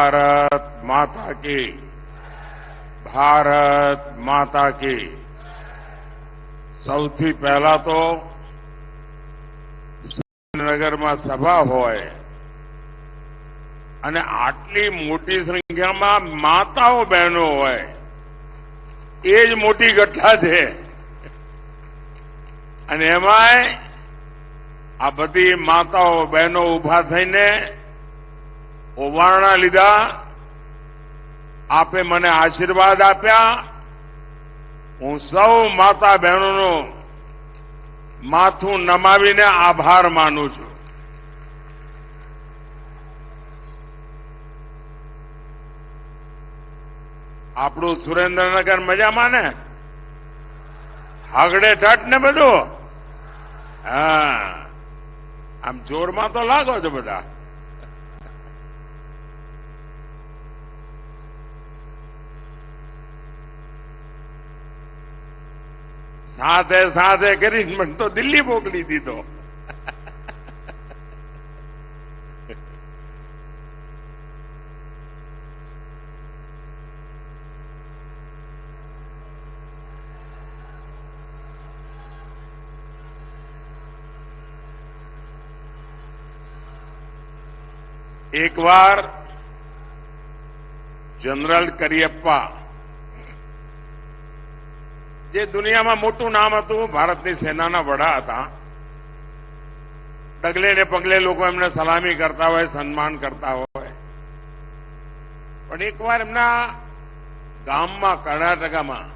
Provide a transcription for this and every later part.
भारत माता की, भारत माता की। સૌથી પહેલા તો નગરમાં સભા હોય અને આટલી મોટી સંખ્યામાં માતાઓ બહેનો હોય એ જ મોટી ઘટના છે। અને એમાંય આ બધી માતાઓ બહેનો ઉભા થઈને ઓવારણા લીધા, આપે મને આશીર્વાદ આપ્યા। હું સૌ માતા બહેનોનું માથું નમાવીને આભાર માનું છું। આપણું સુરેન્દ્રનગર મજામાં ને? હાગડે ઠઠ ને બધું? હા, આમ જોરમાં તો લાગો છો બધા। સાથે સાથે કરીને મને તો દિલ્હી મોકલી દીધો। एक बार जनरल करियप्पा, જે દુનિયામાં મોટું નામ હતું, ભારતની સેનાના વડા હતા, ડગલે ને પગલે લોકો એમને સલામી કરતા હોય, સન્માન કરતા હોય, પણ એકવાર એમના ગામમાં કર્ણાટકામાં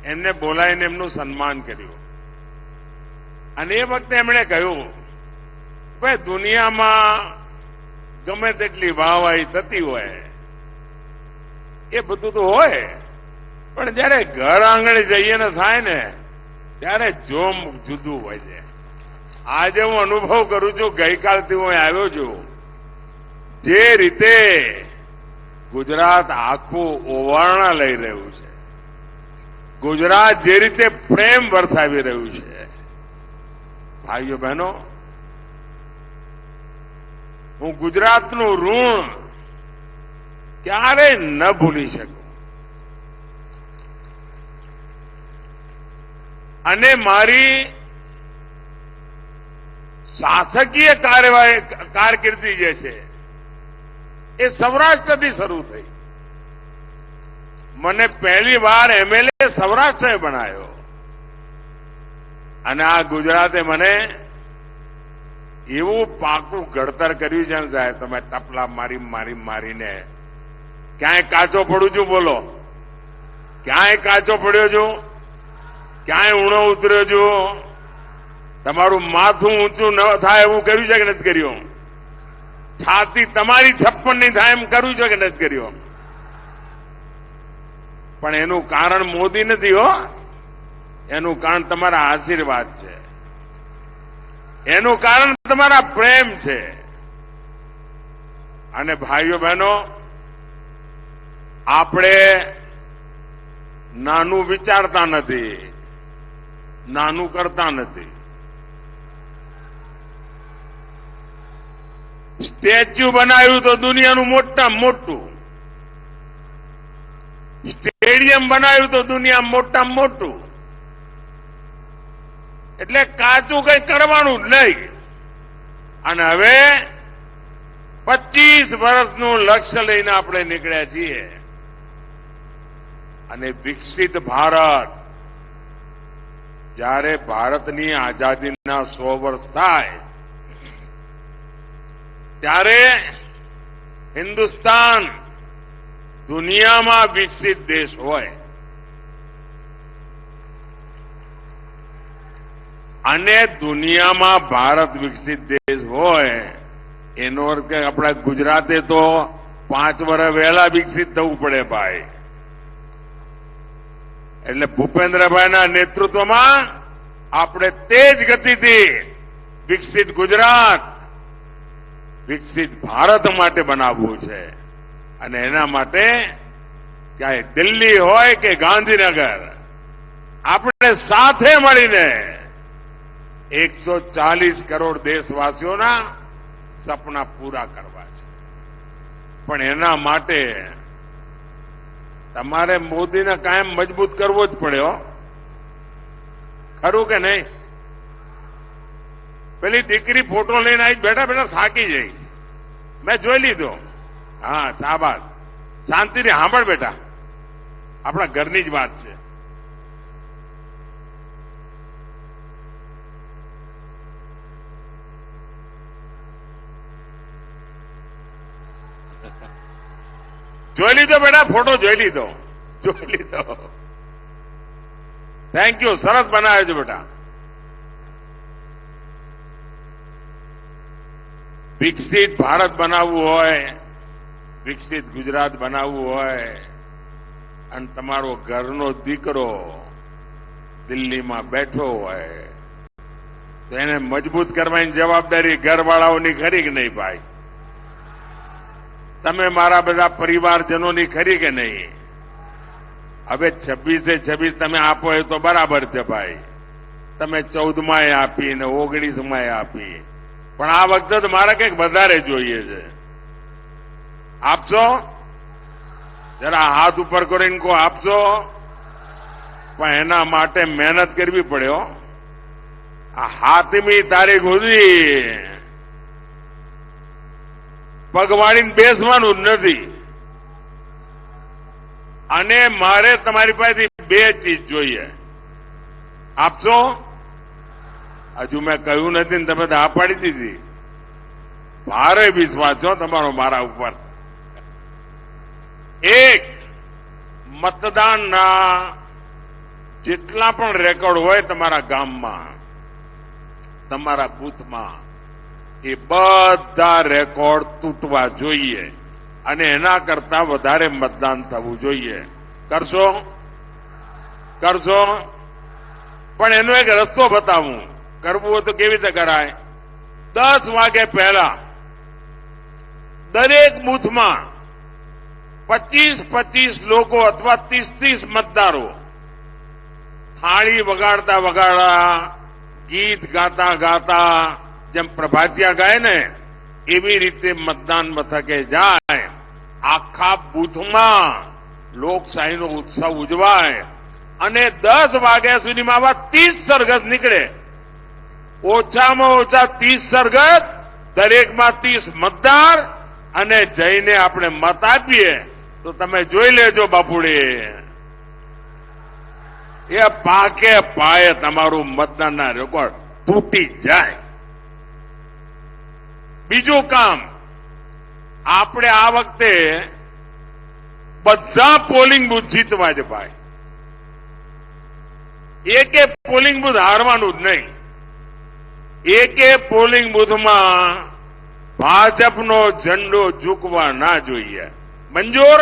એમને બોલાવીને એમનું સન્માન કર્યું। અને એ વખતે એમણે કહ્યું, ભાઈ દુનિયામાં ગમે તેટલી વાહવાહી થતી હોય એ બધું તો હોય, પણ જયારે ઘર આંગણે જઈએ ને થાય ને ત્યારે જોમ જુદું હોય છે। આજે હું અનુભવ કરું છું, ગઈકાલથી હું આવ્યો છું, જે રીતે ગુજરાત આખું ઓવારણા લઈ રહ્યું છે, ગુજરાત જે રીતે પ્રેમ વરસાવી રહ્યું છે, ભાઈઓ બહેનો, હું ગુજરાતનું ઋણ ક્યારેય ન ભૂલી શકું। અને મારી શાસકીય કારકિર્દી જે છે એ સૌરાષ્ટ્રથી શરૂ થઈ। મને પહેલી વાર એમએલએ સૌરાષ્ટ્રે બનાવ્યો અને આ ગુજરાતે મને એવું પાકું ઘડતર કર્યું છે ને સાહેબ, તમે ટપલા મારીને ક્યાંય કાચો પડું છું? બોલો, ક્યાંય કાચો પડ્યો છું? ક્યાંય ઊણો ઉતર્યો છું? તમારું માથું ઊંચું ન થાય એવું કર્યું છે કે નથી કર્યું? છાતી તમારી 56 ની થાય એમ કર્યું છે કે નથી કર્યું? પણ એનું કારણ મોદી નથી હો, એનું કારણ તમારા આશીર્વાદ છે, એનું કારણ તમારા પ્રેમ છે। અને ભાઈઓ બહેનો, આપણે નાનું વિચારતા નથી, નાનું કરતા નથી। સ્ટેચ્યુ બનાવ્યું તો દુનિયાનું મોટામાં મોટું, સ્ટેડિયમ બનાવ્યું તો દુનિયામાં મોટામાં મોટું, એટલે કાચું કઈ કરવાનું જ નહીં। અને હવે 25 વર્ષનું લક્ષ્ય લઈને આપણે નીકળ્યા છીએ અને વિકસિત ભારત, જ્યારે ભારતની આઝાદીના 100 વર્ષ થાય ત્યારે હિન્દુસ્તાન દુનિયામાં વિકસિત દેશ હોય। અને દુનિયામાં ભારત વિકસિત દેશ હોય એનો અર્થ કે આપણા ગુજરાતે તો 5 વર્ષ વહેલા વિકસિત થવું પડે ભાઈ। એટલે ભૂપેન્દ્રભાઈના નેતૃત્વમાં આપણે તેજ ગતિથી વિકસિત ગુજરાત, વિકસિત ભારત માટે બનાવવું છે। અને એના માટે ચાહે દિલ્હી હોય કે ગાંધીનગર, આપણે સાથે મળીને 140 કરોડ દેશવાસીઓના સપના પૂરા કરવા છે। પણ એના માટે તમારે મોદીને કાયમ મજબૂત કરવો જ પડે હો. ખરું કે નહીં? પેલી દીકરી ફોટો લઈને આવી બેઠા બેઠા થાકી જઈ. મેં જોઈ લીધો. હા, શાબાશ. શાંતિથી સાંભળ બેટા, આપણા ઘરની જ વાત છે. જોઈ લીધો બેટા, ફોટો જોઈ લીધો. થેન્ક યુ, સરસ બનાવ્યો છે બેટા. વિકસિત ભારત બનાવવું હોય, વિકસિત ગુજરાત બનાવવું હોય અને તમારો ઘરનો દીકરો દિલ્હીમાં બેઠો હોય તો એને મજબૂત કરવાની જવાબદારી ઘરવાળાઓની ખરી કે નહીં ભાઈ? તમે મારા બધા પરિવારજનોની ખરી કે નહીં? હવે 26 તમે આપો એ તો બરાબર છે ભાઈ. તમે 14 આપી ને 19 આપી, પણ આ વખતે તો મારે કંઈક વધારે જોઈએ છે. આપશો? જરા હાથ ઉપર કરીને કો આપશો. પણ એના માટે મહેનત કરવી પડે હો. આ 7મી તારીખ સુધી પગવાળીને બેસવાનું જ નથી. અને મારે તમારી પાસેથી 2 ચીજ જોઈએ. આપશો? હજુ મેં કહ્યું નથી ને તમે તો આ પાડી દીધી. ભારે વિશ્વાસ છો તમારો મારા ઉપર. એક, મતદાનના જેટલા પણ રેકોર્ડ હોય તમારા ગામમાં, તમારા બૂથમાં, એ બધા રેકોર્ડ તૂટવા જોઈએ અને એના કરતા વધારે મતદાન થવું જોઈએ. કરશો? પણ એનો એક રસ્તો બતાવું. કરવું હોય તો કેવી રીતે કરાય? 10 વાગે પહેલા દરેક બૂથમાં 25 લોકો અથવા 30 મતદારો થાળી વગાડતા ગીત ગાતા જેમ પ્રભાતિયા ગાય ને એવી રીતે મતદાન મથકે જાય. આખા બૂથમાં લોકશાહીનો ઉત્સવ ઉજવાય અને 10 વાગ્યા સુધીમાં આવા 30 સરઘસ નીકળે. ઓછામાં ઓછા 30 સરઘસ, દરેકમાં 30 મતદાર, અને જઈને આપણે મત આપીએ તો તમે જોઈ લેજો બાપુડી, એ પાકે પાયે તમારું મતદાનના રેકોર્ડ તૂટી જાય. બીજું કામ, આપણે આ વખતે બધા પોલિંગ બૂથ જીતવા છે ભાઈ. એકે પોલિંગ બૂથ હારવાનું જ નહીં. એકે પોલિંગ બૂથમાં ભાજપનો ઝંડો ઝૂકવા ના જોઈએ. મંજૂર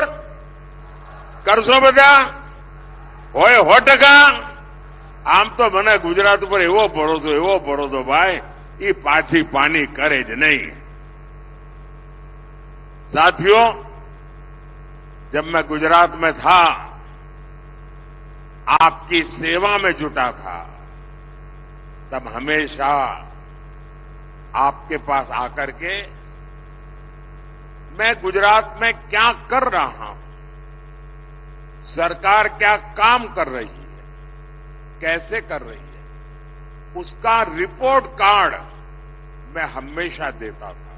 કરશો બધા? હોય 100%. આમ તો મને ગુજરાત ઉપર એવો ભરોસો ભાઈ, એ પાછી પાની કરે જ નહીં. साथियों, जब मैं गुजरात में था, आपकी सेवा में जुटा था, तब हमेशा आपके पास आकर के मैं गुजरात में क्या कर रहा हूं, सरकार क्या काम कर रही है, कैसे कर रही है, उसका रिपोर्ट कार्ड मैं हमेशा देता था.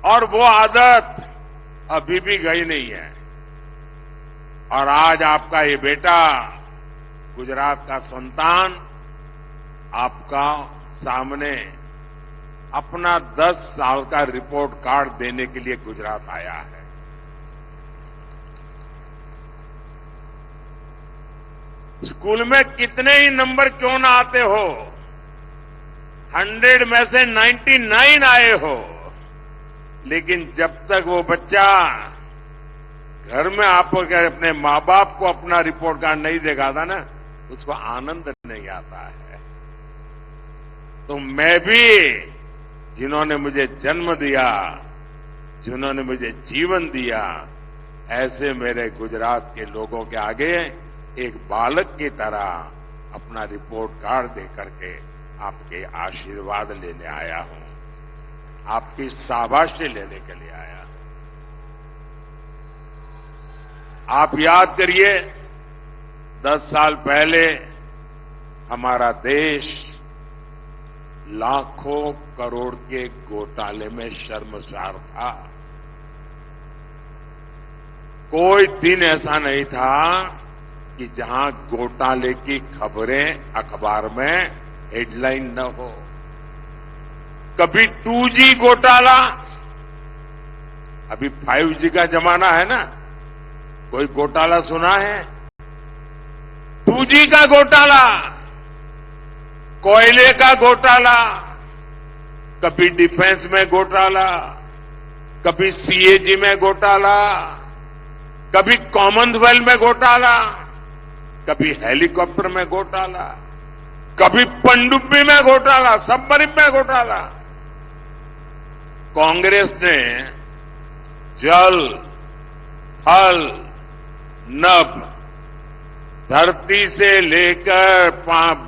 और वो आदत अभी भी गई नहीं है. और आज आपका ये बेटा, गुजरात का संतान, आपका सामने अपना 10 साल का रिपोर्ट कार्ड देने के लिए गुजरात आया है. स्कूल में कितने ही नंबर क्यों ना आते हो, 100 में से 99 आए हो, लेकिन जब तक वो बच्चा घर में आपको अपने मां बाप को अपना रिपोर्ट कार्ड नहीं दिखाता ना, उसको आनंद नहीं आता है. तो मैं भी, जिन्होंने मुझे जन्म दिया, जिन्होंने मुझे जीवन दिया, ऐसे मेरे गुजरात के लोगों के आगे एक बालक की तरह अपना रिपोर्ट कार्ड दे करके आपके आशीर्वाद लेने आया हूं, आपकी शाबाशी लेने के लिए आया हूं. आप याद करिए 10 साल पहले हमारा देश लाखों करोड़ के घोटाले में शर्मसार था। कोई दिन ऐसा नहीं था कि जहां घोटाले की खबरें अखबार में हेडलाइन न हो। कभी 2G घोटाला, अभी 5G का जमाना है ना, कोई घोटाला सुना है? 2G का घोटाला, कोयले का घोटाला, कभी डिफेंस में घोटाला, कभी CAG में घोटाला, कभी कॉमनवेल्थ में घोटाला, कभी हेलीकॉप्टर में घोटाला, कभी पनडुब्बी में घोटाला, सबमरीन में घोटाला। कांग्रेस ने जल, थल, नभ, धरती से लेकर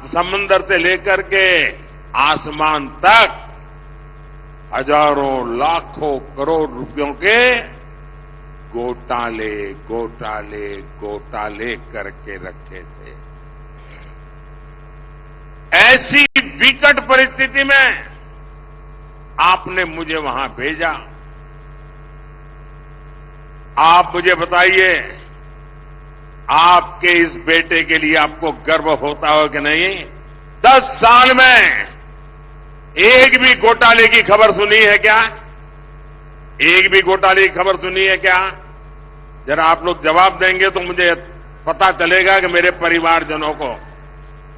समंदर से लेकर के आसमान तक हजारों लाखों करोड़ रुपयों के घोटाले घोटाले घोटाले करके रखे थे। ऐसी विकट परिस्थिति में आपने मुझे वहां भेजा। आप मुझे बताइए, आपके इस बेटे के लिए आपको गर्व होता हो कि नहीं? 10 साल में एक भी घोटाले की खबर सुनी है क्या? एक भी घोटाले की खबर सुनी है क्या? जरा आप लोग जवाब देंगे तो मुझे पता चलेगा कि मेरे परिवारजनों को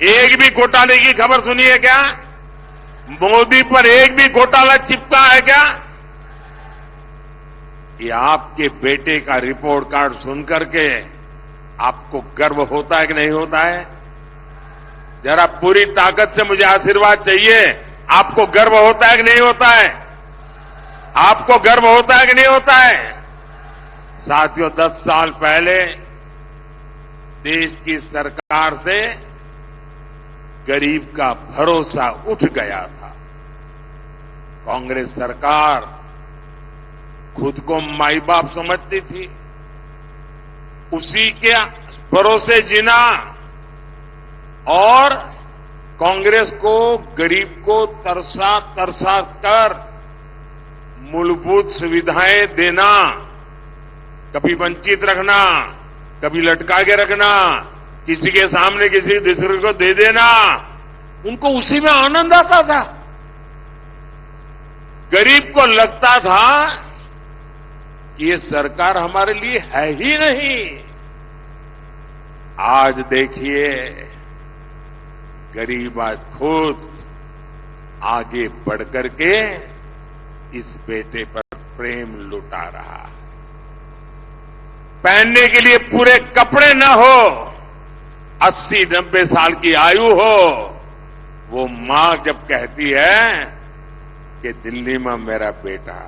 एक भी घोटाले की खबर सुनी है क्या? मोदी पर एक भी घोटाला चिपका है क्या? ये आपके बेटे का रिपोर्ट कार्ड सुनकर के आपको गर्व होता है कि नहीं होता है? जरा पूरी ताकत से मुझे आशीर्वाद चाहिए। आपको गर्व होता है कि नहीं होता है? आपको गर्व होता है कि नहीं होता है? साथियों, 10 साल पहले देश की सरकार से गरीब का भरोसा उठ गया था। कांग्रेस सरकार खुद को माई बाप समझती थी, उसी के भरोसे जीना और कांग्रेस को गरीब को तरसा तरसा कर मूलभूत सुविधाएं देना, कभी वंचित रखना, कभी लटका के रखना, किसी के सामने किसी दूसरे को दे देना, उनको उसी में आनंद आता था। गरीब को लगता था कि ये सरकार हमारे लिए है ही नहीं। आज देखिए, गरीब आज खुद आगे बढ़कर के इस बेटे पर प्रेम लुटा रहा। पहनने के लिए पूरे कपड़े न हो, 80-90 साल की आयु हो, वो मां जब कहती है कि दिल्ली में मेरा बेटा,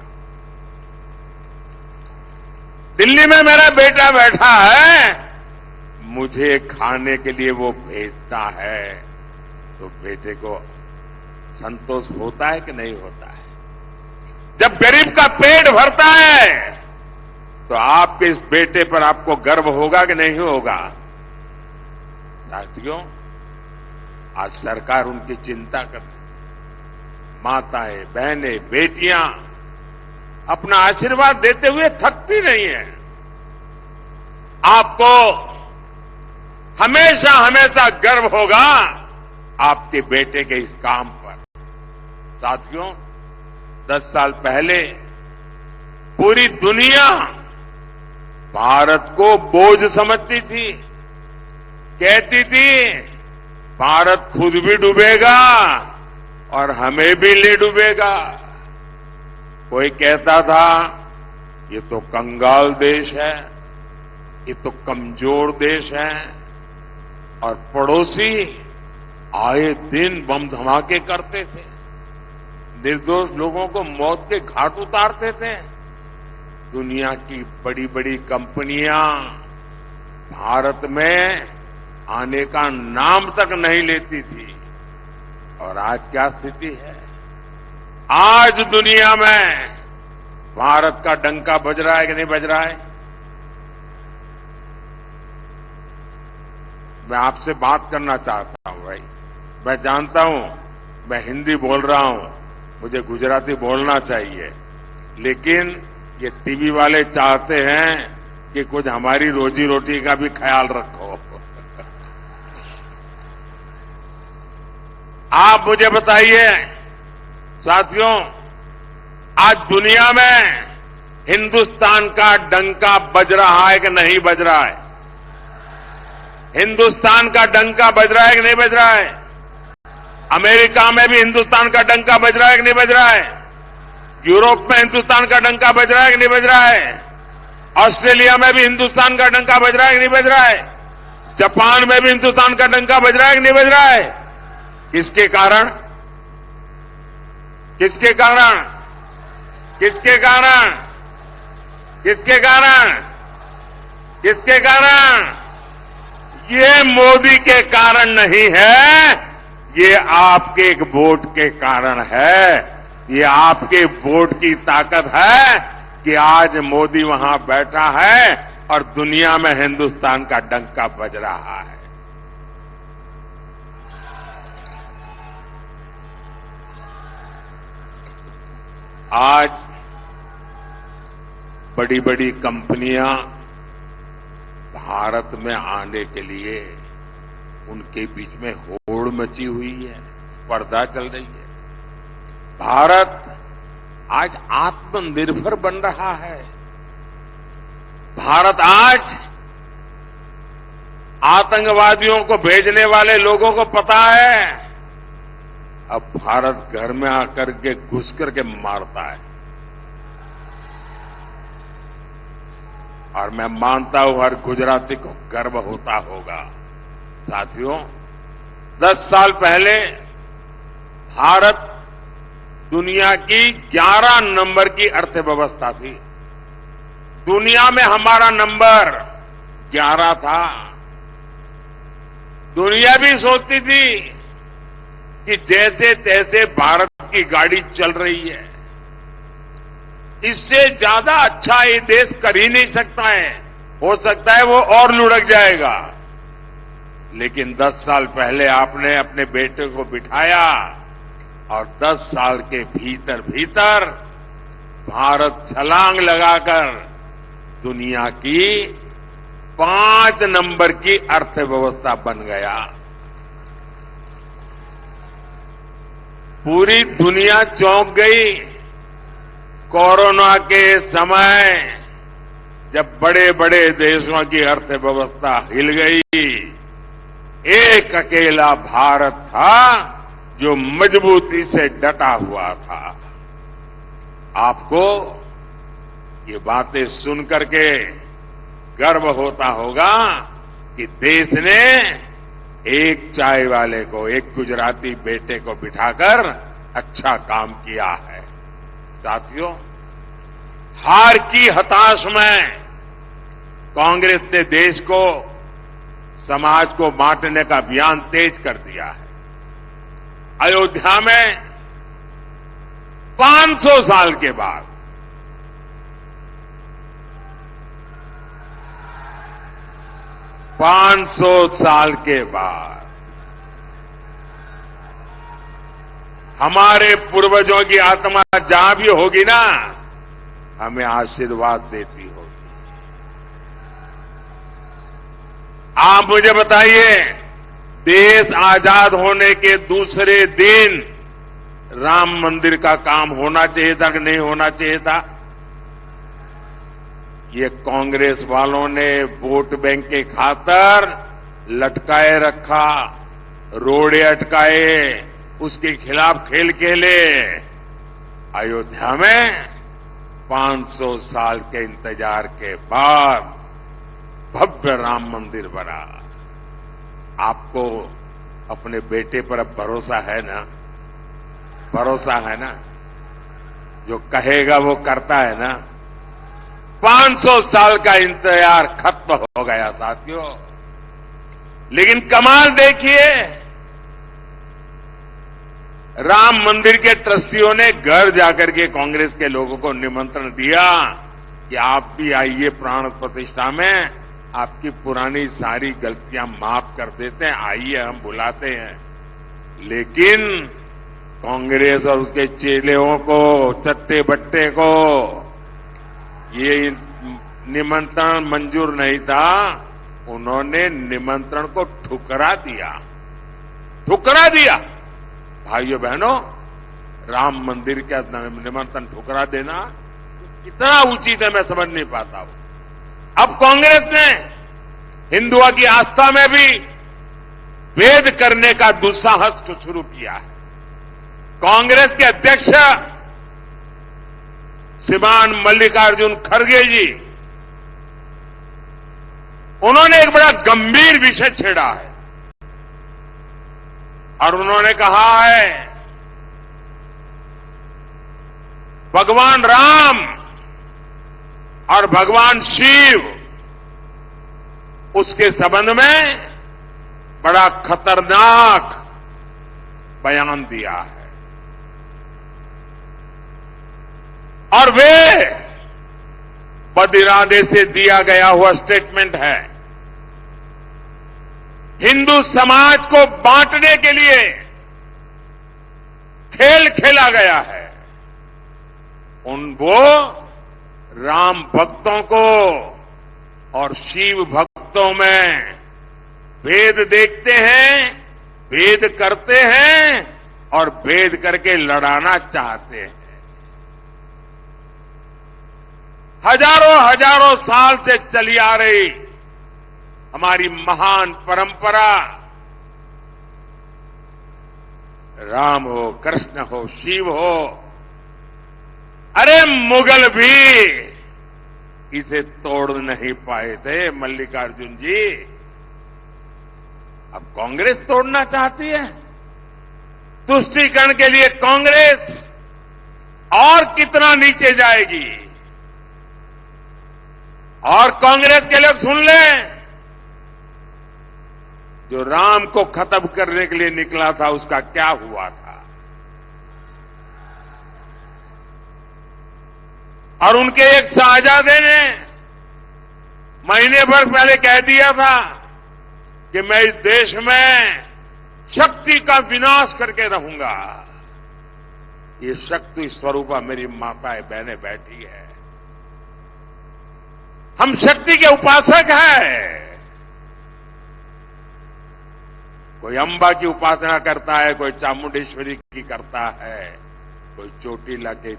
दिल्ली में मेरा बेटा बैठा है, मुझे खाने के लिए वो भेजता है, तो बेटे को संतोष होता है कि नहीं होता है? जब गरीब का पेट भरता है तो आपके इस बेटे पर आपको गर्व होगा कि नहीं होगा? साथियों, आज सरकार उनकी चिंता कर रही है। माताएं, बहनें, बेटियां अपना आशीर्वाद देते हुए थकती नहीं है। आपको हमेशा हमेशा गर्व होगा आपके बेटे के इस काम पर। साथियों, 10 साल पहले पूरी दुनिया भारत को बोझ समझती थी, कहती थी भारत खुद भी डूबेगा और हमें भी ले डूबेगा। कोई कहता था ये तो कंगाल देश है, ये तो कमजोर देश है, और पड़ोसी आए दिन बम धमाके करते थे, निर्दोष लोगों को मौत के घाट उतारते थे। दुनिया की बड़ी बड़ी कंपनियां भारत में आने का नाम तक नहीं लेती थी। और आज क्या स्थिति है? आज दुनिया में भारत का डंका बज रहा है कि नहीं बज रहा है? मैं आपसे बात करना चाहता हूं भाई। मैं जानता हूं मैं हिंदी बोल रहा हूं, मुझे गुजराती बोलना चाहिए, लेकिन ये टीवी वाले चाहते हैं कि कुछ हमारी रोजी रोटी का भी ख्याल रखो। आप मुझे बताइए साथियों, आज दुनिया में हिंदुस्तान का डंका बज रहा है कि नहीं बज रहा है? हिंदुस्तान का डंका बज रहा है कि नहीं बज रहा है? अमेरिका में भी हिंदुस्तान का डंका बज रहा है कि नहीं बज रहा है? यूरोप में हिंदुस्तान का डंका बज रहा है कि नहीं बज रहा है? ऑस्ट्रेलिया में भी हिंदुस्तान का डंका बज रहा है कि नहीं बज रहा है? जापान में भी हिंदुस्तान का डंका बज रहा है कि नहीं बज रहा है? किसके कारण? किसके कारण? किसके कारण? किसके कारण? किसके कारण? ये मोदी के कारण नहीं है, ये आपके एक वोट के कारण है। ये आपके वोट की ताकत है कि आज मोदी वहां बैठा है और दुनिया में हिंदुस्तान का डंका बज रहा है। आज बड़ी बड़ी कंपनियां भारत में आने के लिए उनके बीच में होड़ मची हुई है, स्पर्धा चल रही है। भारत आज आत्मनिर्भर बन रहा है। भारत आज आतंकवादियों को भेजने वाले लोगों को पता है, अब भारत घर में आकर के घुस करके मारता है। और मैं मानता हूं हर गुजराती को गर्व होता होगा। साथियों, 10 साल पहले भारत दुनिया की 11 नंबर की अर्थव्यवस्था थी। दुनिया में हमारा नंबर 11 था। दुनिया भी सोचती थी कि जैसे तैसे भारत की गाड़ी चल रही है, इससे ज्यादा अच्छा ये देश कर ही नहीं सकता है, हो सकता है वो और लुढ़क जाएगा। लेकिन 10 साल पहले आपने अपने बेटे को बिठाया और 10 साल के भीतर भीतर भारत छलांग लगाकर दुनिया की 5 नंबर की अर्थव्यवस्था बन गया। पूरी दुनिया चौंक गई। कोरोना के समय जब बड़े बड़े देशों की अर्थव्यवस्था हिल गई, एक अकेला भारत था जो मजबूती से डटा हुआ था। आपको ये बातें सुन करके गर्व होता होगा कि देश ने एक चाय वाले को, एक गुजराती बेटे को बिठाकर अच्छा काम किया है। साथियों, हार की हताश में कांग्रेस ने देश को, समाज को बांटने का अभियान तेज कर दिया है। अयोध्या में 500 साल के बाद 500 साल के बाद हमारे पूर्वजों की आत्मा जहां भी होगी ना, हमें आशीर्वाद देती होगी। आप मुझे बताइए, देश आजाद होने के दूसरे दिन राम मंदिर का काम होना चाहिए था कि नहीं होना चाहिए था? ये कांग्रेस वालों ने वोट बैंक के खातर लटकाए रखा, रोड़े अटकाए, उसके खिलाफ खेल खेले। अयोध्या में 500 साल के इंतजार के बाद भव्य राम मंदिर बना। आपको अपने बेटे पर अब भरोसा है ना? भरोसा है ना? जो कहेगा वो करता है ना? 500 साल का इंतजार खत्म हो गया साथियों। लेकिन कमाल देखिए, राम मंदिर के ट्रस्टियों ने घर जाकर के कांग्रेस के लोगों को निमंत्रण दिया कि आप भी आइए प्राण प्रतिष्ठा में, आपकी पुरानी सारी गलतियां माफ कर देते हैं, आइए हम बुलाते हैं। लेकिन कांग्रेस और उसके चेलों को, चट्टे बट्टे को ये निमंत्रण मंजूर नहीं था। उन्होंने निमंत्रण को ठुकरा दिया, ठुकरा दिया। भाइयों बहनों, राम मंदिर का निमंत्रण ठुकरा देना कितना उचित है मैं समझ नहीं पाता हूं। अब कांग्रेस ने हिंदुओं की आस्था में भी भेद करने का दुस्साहस को शुरू किया है। कांग्रेस के अध्यक्ष श्रीमान मल्लिकार्जुन खड़गे जी, उन्होंने एक बड़ा गंभीर विषय छेड़ा है और उन्होंने कहा है भगवान राम और भगवान शिव, उसके संबंध में बड़ा खतरनाक बयान दिया है। और वे बद-इरादे से दिया गया हुआ स्टेटमेंट है। हिंदू समाज को बांटने के लिए खेल खेला गया है। वो राम भक्तों को और शिव भक्तों में भेद देखते हैं, भेद करते हैं और भेद करके लड़ाना चाहते हैं। हजारों हजारों साल से चली आ रही हमारी महान परंपरा, राम हो, कृष्ण हो, शिव हो, अरे मुगल भी इसे तोड़ नहीं पाए थे मल्लिकार्जुन जी। अब कांग्रेस तोड़ना चाहती है। तुष्टीकरण के लिए कांग्रेस और कितना नीचे जाएगी। और कांग्रेस के लोग सुन लें, जो राम को खत्म करने के लिए निकला था उसका क्या हुआ था। और उनके एक शाहजादे ने महीने भर पहले कह दिया था कि मैं इस देश में शक्ति का विनाश करके रहूंगा। ये शक्ति स्वरूपा मेरी माताएं बहनें बैठी है। हम शक्ति के उपासक हैं। कोई अंबा की उपासना करता है, कोई चामुंडेश्वरी की करता है, कोई चोटीला के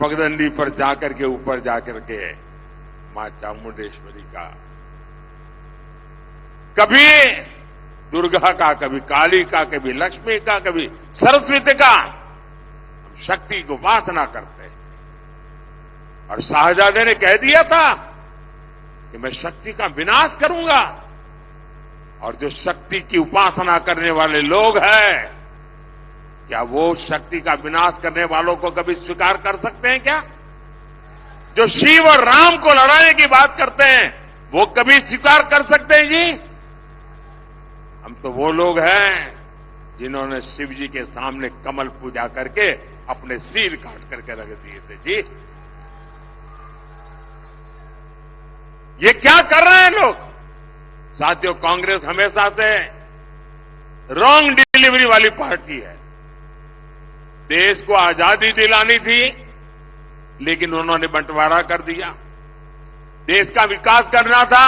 पगडंडी पर जाकर के ऊपर जाकर के मां चामुंडेश्वरी का, कभी दुर्गा का, कभी काली का, कभी लक्ष्मी का, कभी सरस्वती का। हम शक्ति की उपासना करते हैं। और शाहजादे ने कह दिया था कि मैं शक्ति का विनाश करूंगा। और जो शक्ति की उपासना करने वाले लोग हैं, क्या वो शक्ति का विनाश करने वालों को कभी स्वीकार कर सकते हैं क्या? जो शिव और राम को लड़ाने की बात करते हैं, वो कभी स्वीकार कर सकते हैं जी? हम तो वो लोग हैं जिन्होंने शिव जी के सामने कमल पूजा करके अपने सिर काट करके रख दिए थे जी। ये क्या कर रहे हैं लोग? साथियों, कांग्रेस हमेशा से रॉन्ग डिलीवरी वाली पार्टी है। देश को आजादी दिलानी थी, लेकिन उन्होंने बंटवारा कर दिया। देश का विकास करना था,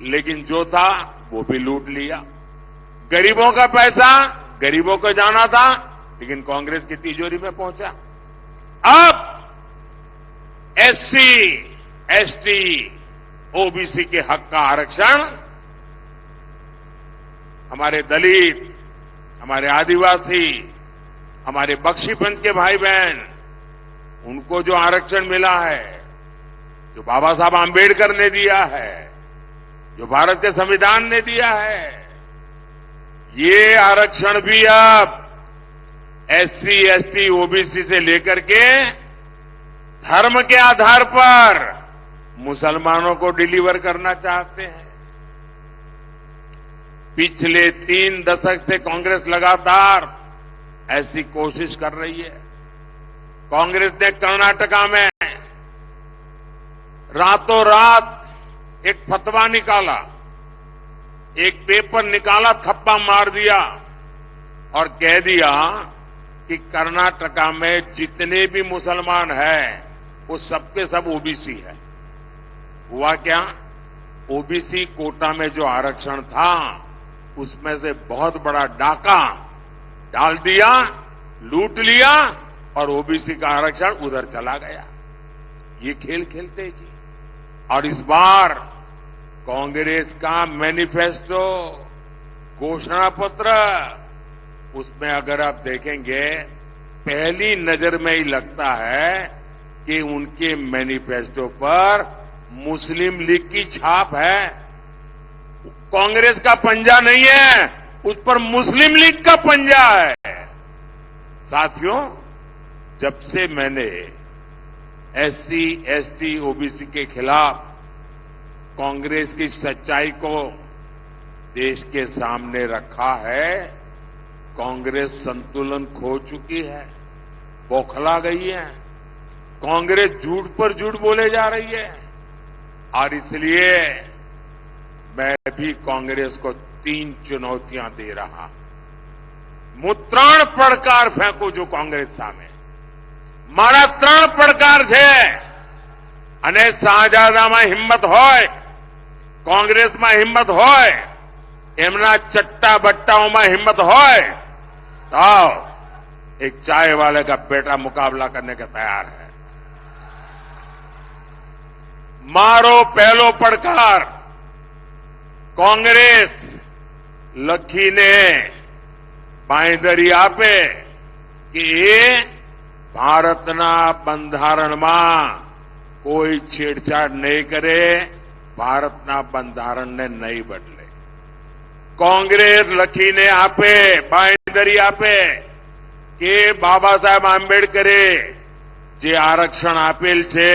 लेकिन जो था वो भी लूट लिया। गरीबों का पैसा गरीबों को जाना था, लेकिन कांग्रेस की तिजोरी में पहुंचा। अब एससी, एसटी, ओबीसी के हक का आरक्षण हमारे दलित, हमारे आदिवासी, हमारे बख्शीपंथ के भाई बहन, उनको जो आरक्षण मिला है, जो बाबा साहब आंबेडकर ने दिया है, जो भारत के संविधान ने दिया है, ये आरक्षण भी अब एससी, एसटी, ओबीसी से लेकर के धर्म के आधार पर मुसलमानों को डिलीवर करना चाहते हैं। पिछले 3 दशक से कांग्रेस लगातार ऐसी कोशिश कर रही है। कांग्रेस ने कर्नाटका में रातों रात एक फतवा निकाला, एक पेपर निकाला, थप्पा मार दिया और कह दिया कि कर्नाटका में जितने भी मुसलमान हैं वो सबके सब ओबीसी है। हुआ क्या? ओबीसी कोटा में जो आरक्षण था उसमें से बहुत बड़ा डाका डाल दिया, लूट लिया और ओबीसी का आरक्षण उधर चला गया। ये खेल खेलते जी। और इस बार कांग्रेस का मैनिफेस्टो, घोषणा पत्र, उसमें अगर आप देखेंगे पहली नजर में ही लगता है कि उनके मैनिफेस्टो पर मुस्लिम लीग की छाप है। कांग्रेस का पंजा नहीं है, उस पर मुस्लिम लीग का पंजा है। साथियों, जब से मैंने एससी, एसटी, ओबीसी के खिलाफ कांग्रेस की सच्चाई को देश के सामने रखा है, कांग्रेस संतुलन खो चुकी है, बौखला गई है। कांग्रेस झूठ पर झूठ बोले जा रही है और इसलिए मैं भी कांग्रेस को 3 चुनौतियां दे रहा। હું 3 પડકાર ફેંકું છું કોંગ્રેસ સામે। મારા 3 પડકાર છે અને શાહજાદામાં હિંમત હોય, કોંગ્રેસમાં હિંમત હોય, એમના ચટ્ટા બટ્ટાઓમાં हिम्मत હોય तो एक चाय वाले का बेटा मुकाबला करने के तैयार है। मारो पहलो પડકાર कांग्रेस લખીને બાંયધરી આપે કે એ ભારતના બંધારણમાં કોઈ છેડછાડ નહીં કરે, ભારતના બંધારણને નહીં બદલે। कांग्रेस લખીને આપે, બાંયધરી આપે કે બાબા સાહેબ આંબેડકરે જે આરક્ષણ આપેલ છે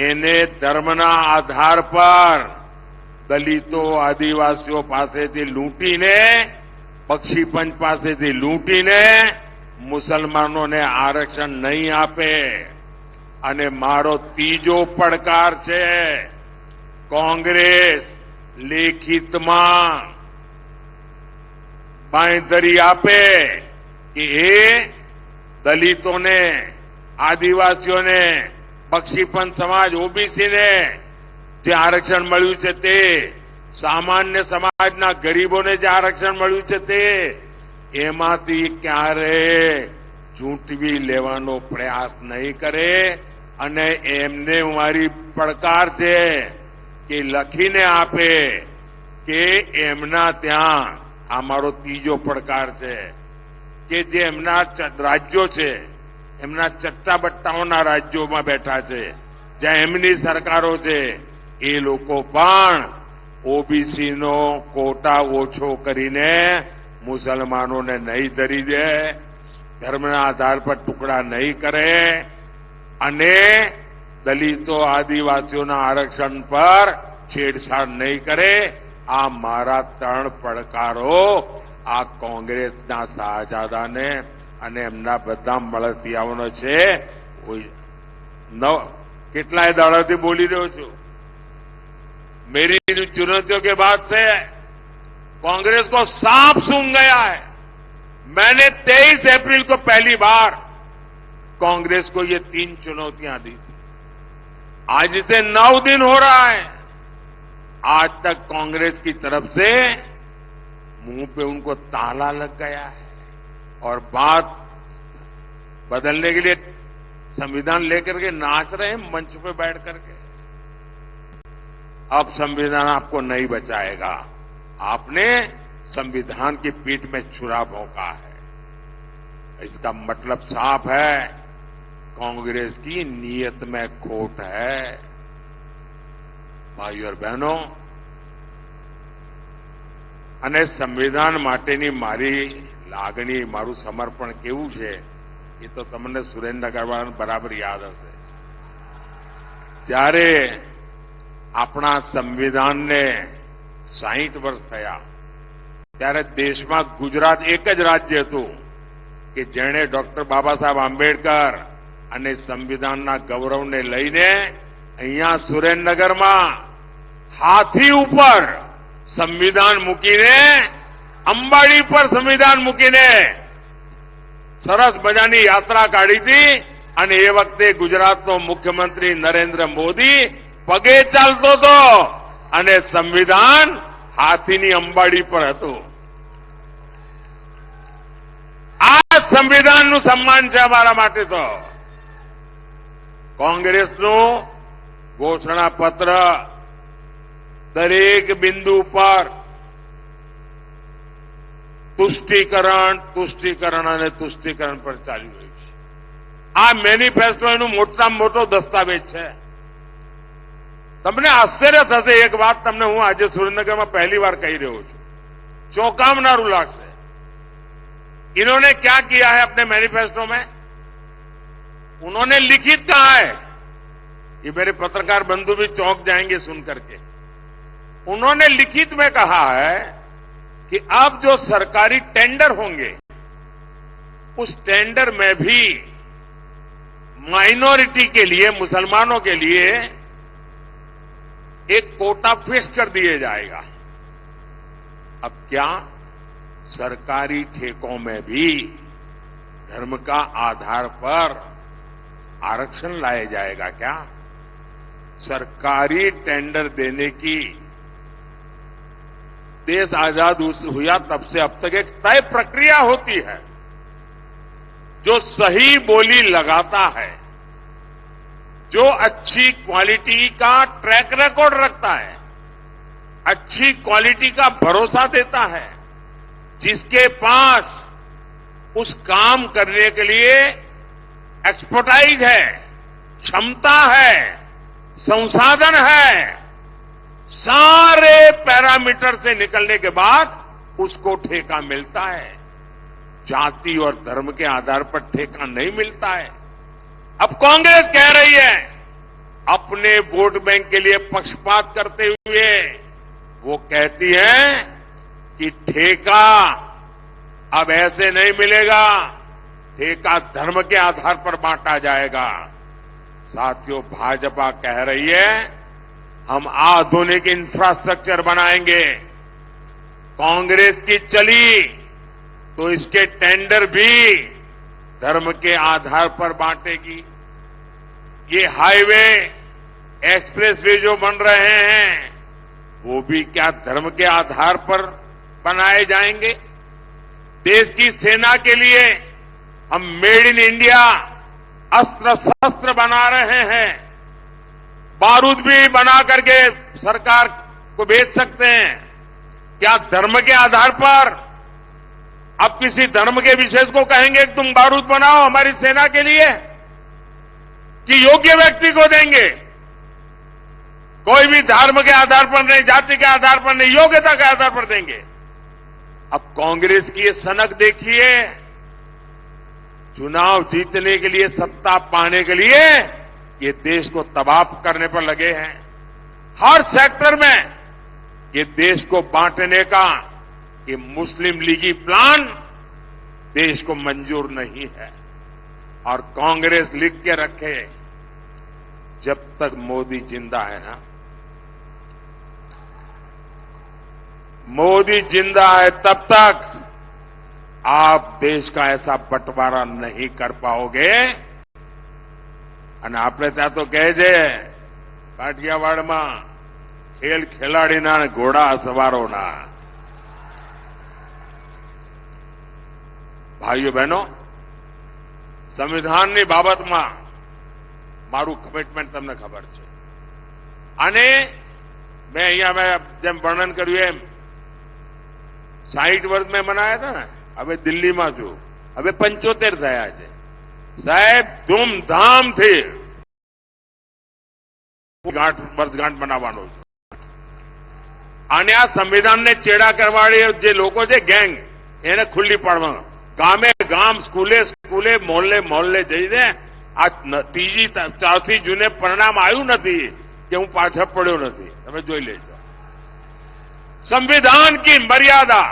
એને ધર્મના આધાર પર દલિતો, આદિવાસીઓ પાસેથી લૂંટીને, બક્ષીપંચ પાસેથી લૂંટીને મુસલમાનોને આરક્ષણ નહીં આપે। અને મારો ત્રીજો પડકાર છે कांग्रेस લેખિતમાં બાંયધરી આપે કે એ દલિતોને, આદિવાસીઓને, બક્ષીપંચ સમાજ, ઓબીસીને જે આરક્ષણ મળ્યું છે તે, સામાન્ય સમાજના ગરીબોને જે આરક્ષણ મળ્યું છે તે, એમાંથી ક્યારે ઝૂંટવી લેવાનો પ્રયાસ નહીં કરે। અને એમને મારી પડકાર છે કે લખીને આપે કે એમના ત્યાં, આ મારો ત્રીજો પડકાર છે, કે જે એમના રાજ્યો છે, એમના ચટ્ટાબટ્ટાઓના રાજ્યોમાં બેઠા છે, જ્યાં એમની સરકારો છે, એ લોકો પણ ઓબીસીનો કોટા ઓછો કરીને મુસલમાનોને નહીં ધરી દે, ધર્મના આધાર પર ટુકડા નહીં કરે અને દલિતો, આદિવાસીઓના આરક્ષણ પર છેડછાડ નહીં કરે। આ મારા 3 પડકારો આ કોંગ્રેસના શાહજાદાને અને એમના બધા મળતિયાઓનો છે। કેટલાય દાડાથી બોલી રહ્યો છું। मेरी चुनौतियों के बाद से कांग्रेस को सांप सूंघ गया है। मैंने 23 अप्रैल को पहली बार कांग्रेस को ये 3 चुनौतियां दी थी। आज इसे 9 दिन हो रहा है, आज तक कांग्रेस की तरफ से मुंह पे उनको ताला लग गया है और बात बदलने के लिए संविधान लेकर के नाच रहे हैं मंच पे बैठ करके। अब संविधान आपको नहीं बचाएगा, आपने संविधान की पीठ में छुरा भोंका है। इसका मतलब साफ है, कांग्रेस की नीयत में खोट है। भाइयों और बहनों, અને સંવિધાન માટેની મારી લાગણી, મારું સમર્પણ કેવું છે એ તો તમને સુરેન્દ્રનગરવાળાને બરાબર યાદ હશે। જ્યારે આપણા સંવિધાનને 60 વર્ષ થયા ત્યારે દેશમાં ગુજરાત એક જ રાજ્ય હતું કે જેણે ડોક્ટર બાબા સાહેબ આંબેડકર અને સંવિધાનના ગૌરવને લઈને અહીંયા સુરેન્દ્રનગરમાં હાથી ઉપર સંવિધાન મૂકીને અંબાડી પર સંવિધાન મૂકીને સરસ મજાની યાત્રા કાઢી હતી અને એ વખતે ગુજરાતનો મુખ્યમંત્રી નરેન્દ્ર મોદી પગે ચાલતો હતો અને સંવિધાન હાથીની અંબાડી પર હતું. આ સંવિધાનનું સન્માન છે અમારા માટે. તો કોંગ્રેસનું ઘોષણાપત્ર દરેક બિંદુ પર તુષ્ટિકરણ અને તુષ્ટિકરણ પર ચાલી રહ્યું છે. આ મેનિફેસ્ટો એનું મોટામાં મોટો દસ્તાવેજ છે. તમને આશ્ચર્ય થશે, એક વાત તમને હું આજે સુરેન્દ્રનગરમાં પહેલી बार कही રહ્યો છું, चौंकावनारू लागશે. इन्होंने क्या किया है अपने मैनिफेस्टो में? उन्होंने लिखित कहा है, ये मेरे पत्रकार बंधु भी चौंक जाएंगे सुन करके. उन्होंने लिखित में कहा है कि अब जो सरकारी टेंडर होंगे उस टेंडर में भी माइनॉरिटी के लिए, मुसलमानों के लिए एक कोटा फिक्स कर दिया जाएगा. अब क्या सरकारी ठेकों में भी धर्म का आधार पर आरक्षण लाया जाएगा क्या? सरकारी टेंडर देने की देश आजाद हुआ तब से अब तक एक तय प्रक्रिया होती है. जो सही बोली लगाता है, जो अच्छी क्वालिटी का ट्रैक रिकॉर्ड रखता है, अच्छी क्वालिटी का भरोसा देता है, जिसके पास उस काम करने के लिए एक्सपर्टाइज है, क्षमता है, संसाधन है, सारे पैरामीटर से निकलने के बाद उसको ठेका मिलता है. जाति और धर्म के आधार पर ठेका नहीं मिलता है. अब कांग्रेस कह रही है, अपने वोट बैंक के लिए पक्षपात करते हुए वो कहती है कि ठेका अब ऐसे नहीं मिलेगा, ठेका धर्म के आधार पर बांटा जाएगा. साथियों, भाजपा कह रही है हम आधुनिक इंफ्रास्ट्रक्चर बनाएंगे. कांग्रेस की चली तो इसके टेंडर भी धर्म के आधार पर बांटेगी. ये हाईवे, एक्सप्रेसवे जो बन रहे हैं वो भी क्या धर्म के आधार पर बनाए जाएंगे? देश की सेना के लिए हम मेड इन इंडिया अस्त्र शस्त्र बना रहे हैं. बारूद भी बना करके सरकार को बेच सकते हैं. क्या धर्म के आधार पर अब किसी धर्म के विशेष को कहेंगे कि तुम बारूद बनाओ हमारी सेना के लिए, कि योग्य व्यक्ति को देंगे? कोई भी धर्म के आधार पर नहीं, जाति के आधार पर नहीं, योग्यता के आधार पर देंगे. अब कांग्रेस की ये सनक देखिए, चुनाव जीतने के लिए, सत्ता पाने के लिए ये देश को तबाह करने पर लगे हैं. हर सेक्टर में ये देश को बांटने का ये मुस्लिम लीगी प्लान देश को मंजूर नहीं है. और कांग्रेस लिख के रखे, जब तक मोदी जिंदा है ना, मोदी जिंदा है तब तक आप देश का ऐसा बंटवारा नहीं कर पाओगे. અને આપણે ત્યાં તો કહે છે કાઠિયાવાડમાં, ખેલ ખેલાડીના અને ઘોડા સવારોના. ભાઈઓ બહેનો, સંવિધાનની બાબતમાં મારું કમિટમેન્ટ તમને ખબર છે. અને મેં અહીંયા જેમ વર્ણન કર્યું એમ 60 વર્ષ મેં મનાયા હતા ને, હવે દિલ્હીમાં છું, હવે 75 થયા છે. સાહેબ, ધૂમધામથી વર્ષગાંઠ બનાવવાનો છે. અને આ સંવિધાનને ચેડા કરવાળી જે લોકો છે, ગેંગ, એને ખુલ્લી પાડવા, ગામે ગામ, સ્કૂલે સ્કૂલે, મોહલ્લે મોહલ્લે જઈને આ ત્રીજી ચોથી જૂને પરિણામ આવ્યું નથી કે હું પાછળ પડ્યો નથી. તમે જોઈ લેજો. સંવિધાન की મર્યાદા,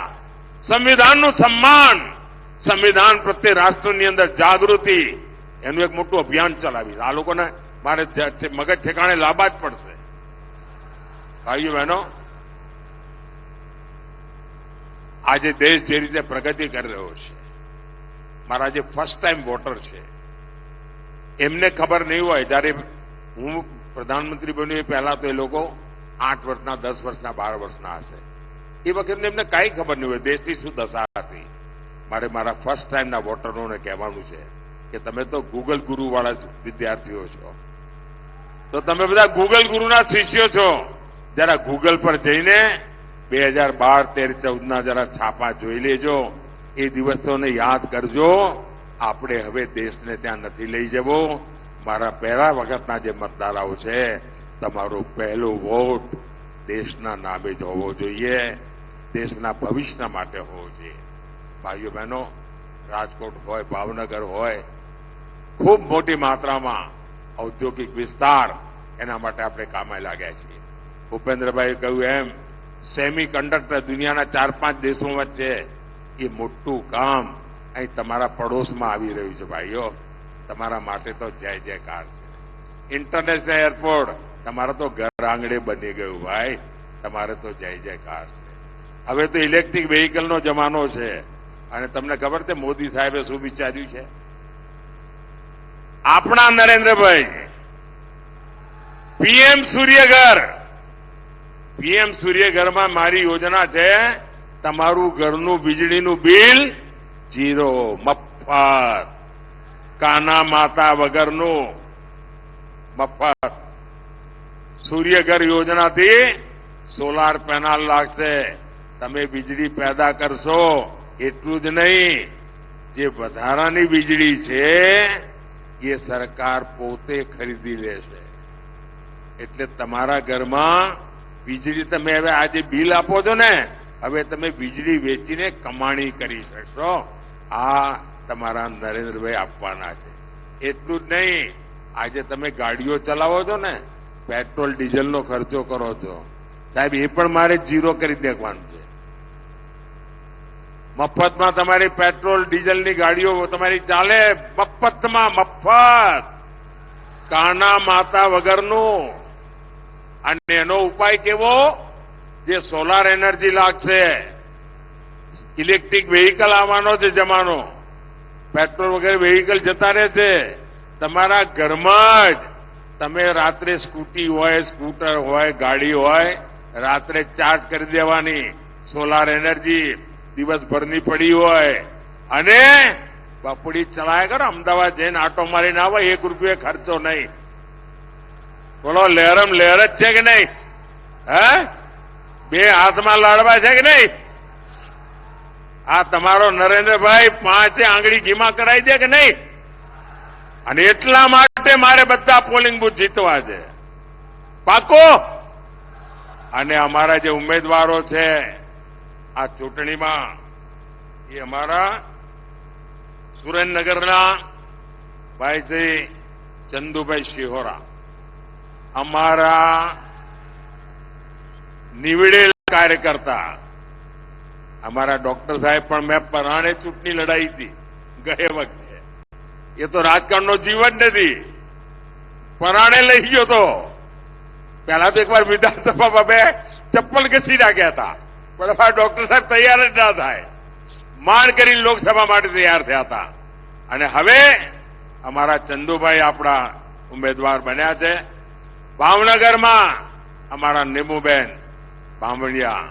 સંવિધાનનું સન્માન, સંવિધાન પ્રત્યે રાષ્ટ્રની અંદર જાગૃતિ, એનું એક મોટું અભિયાન ચલાવી. આ લોકોને મારે મગજ ઠેકાણે લાવવા જ પડશે. ભાઈઓ બહેનો, આજે દેશ જે રીતે પ્રગતિ કરી રહ્યો છે, મારા જે ફર્સ્ટ ટાઈમ વોટર છે એમને ખબર નહીં હોય. જયારે હું પ્રધાનમંત્રી બન્યો એ પહેલા તો એ લોકો 8 વર્ષના, 10 વર્ષના, 12 વર્ષના હશે. એ વખતે એમને કાંઈ ખબર નહીં હોય દેશની શું દશા હતી. મારે મારા ફર્સ્ટ ટાઈમના વોટરોને કહેવાનું છે કે તમે તો ગૂગલ ગુરુ વાળા વિદ્યાર્થીઓ છો, તો તમે બધા ગૂગલ ગુરુના શિષ્યો છો. જરા ગૂગલ પર જઈને 2012, 13, 14ના જરા છાપા જોઈ લેજો. એ દિવસોને યાદ કરજો. આપણે હવે દેશને ત્યાં નથી લઈ જવો. મારા પહેલા વખતના જે મતદારો છે, તમારો પહેલો વોટ દેશના નામે જ હોવો જોઈએ, દેશના ભવિષ્ય માટે હોવો જોઈએ. ભાઈઓ બહેનો, રાજકોટ હોય, ભાવનગર હોય, ખૂબ મોટી માત્રામાં ઔદ્યોગિક વિસ્તાર, એના માટે આપણે કામે લાગ્યા છીએ. ભૂપેન્દ્રભાઈએ કહ્યું એમ, સેમી કન્ડક્ટર દુનિયાના 4-5 દેશો વચ્ચે એ મોટું કામ અહીં તમારા પડોશમાં આવી રહ્યું છે. ભાઈઓ, તમારા માટે તો જય જયકાર છે. ઇન્ટરનેશનલ એરપોર્ટ તમારા તો ઘર આંગણે બની ગયું. ભાઈ, તમારે તો જય જયકાર છે. હવે તો ઇલેક્ટ્રિક વેહિકલનો જમાનો છે. અને તમને ખબર છે મોદી સાહેબે શું વિચાર્યું છે? આપણા નરેન્દ્રભાઈ પીએમ સૂર્યઘર, પીએમ સૂર્યઘરમાં મારી યોજના છે, તમારું ઘરનું વીજળીનું બિલ 0, મફત, કાના માતા વગરનું મફત. સૂર્યઘર યોજનાથી સોલાર પેનલ લાગશે, તમે વીજળી પેદા કરશો. એટલું જ નહીં, જે વધારાની વીજળી છે એ સરકાર પોતે ખરીદી લેશે. એટલે તમારા ઘરમાં વીજળી તમે હવે આજે બિલ આપો છો ને, હવે તમે વીજળી વેચીને કમાણી કરી શકશો. આ તમારા નરેન્દ્રભાઈ આપવાના છે. એટલું જ નહીં, આજે તમે ગાડીઓ ચલાવો છો ને, પેટ્રોલ ડીઝલનો ખર્ચો કરો છો, સાહેબ એ પણ મારે 0 કરી દેવાનું છે. મફતમાં તમારી પેટ્રોલ ડીઝલની ગાડીઓ તમારી ચાલે, મફતમાં, મફત, કાના માતા વગરનું. અને એનો ઉપાય કેવો? જે સોલાર એનર્જી લાગશે, ઇલેક્ટ્રિક વેહિકલ આવવાનો છે જમાનો, પેટ્રોલ વગેરે વેહિકલ જતા રહેશે. તમારા ઘરમાં જ તમે રાત્રે સ્કૂટી હોય, સ્કૂટર હોય, ગાડી હોય, રાત્રે ચાર્જ કરી દેવાની. સોલાર એનર્જી દિવસભરની પડી હોય અને બપોડી ચલાય કરો. અમદાવાદ જઈને આટો મારીને આવે, 1 રૂપિયો ખર્ચો નહીં. બોલો, લહેરમ લહેર જ છે કે નહીં? હે, 2 હાથમાં લાડવા છે કે નહીં? આ તમારો નરેન્દ્રભાઈ 5 આંગળી ઘીમાં કરાવી દે કે નહીં? અને એટલા માટે મારે બધા પોલિંગ બૂથ જીતવા છે, પાકો. અને અમારા જે ઉમેદવારો છે આ ચૂંટણીમાં, એ અમારા સુરેન્દ્રનગરના ભાઈ શ્રી ચંદુભાઈ શિહોરા, અમારા નિવડેલ કાર્યકર્તા, અમારા ડોક્ટર સાહેબ પણ મેં પરાણે ચૂંટણી લડાઈ હતી ગયે વખતે. એ તો રાજકારણનો જીવ જ નથી, પરાણે લઈ ગયો તો. પહેલા તો એકવાર વિધાનસભામાં 2 ચપ્પલ ઘસી નાખ્યા હતા, પણ અમારા ડોક્ટર સાહેબ તૈયાર જ ના થાય, માંડ કરીને લોકસભા માટે તૈયાર થયા હતા. અને હવે અમારા ચંદુભાઈ આપણા ઉમેદવાર બન્યા છે. ભાવનગરમાં અમારા નીમુબેન બામણિયા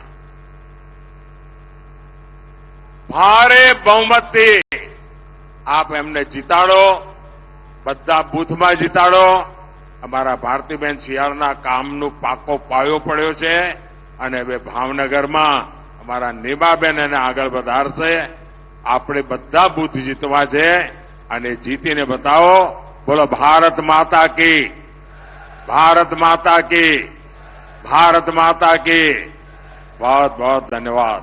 ભારે બહુમતથી આપ એમને જીતાડો, બધા બૂથમાં જીતાડો. અમારા ભારતીબેન શિયાળના કામનું પાકો પાયો પડ્યો છે અને હવે ભાવનગરમાં અમારા નીમાબેન એને આગળ વધારશે. આપણે બધા બૂથ જીતવા છે અને જીતીને બતાવો. બોલો, ભારત માતા કી, ભારત માતા કી, ભારત માતા કી. बहुत बहुत धन्यवाद.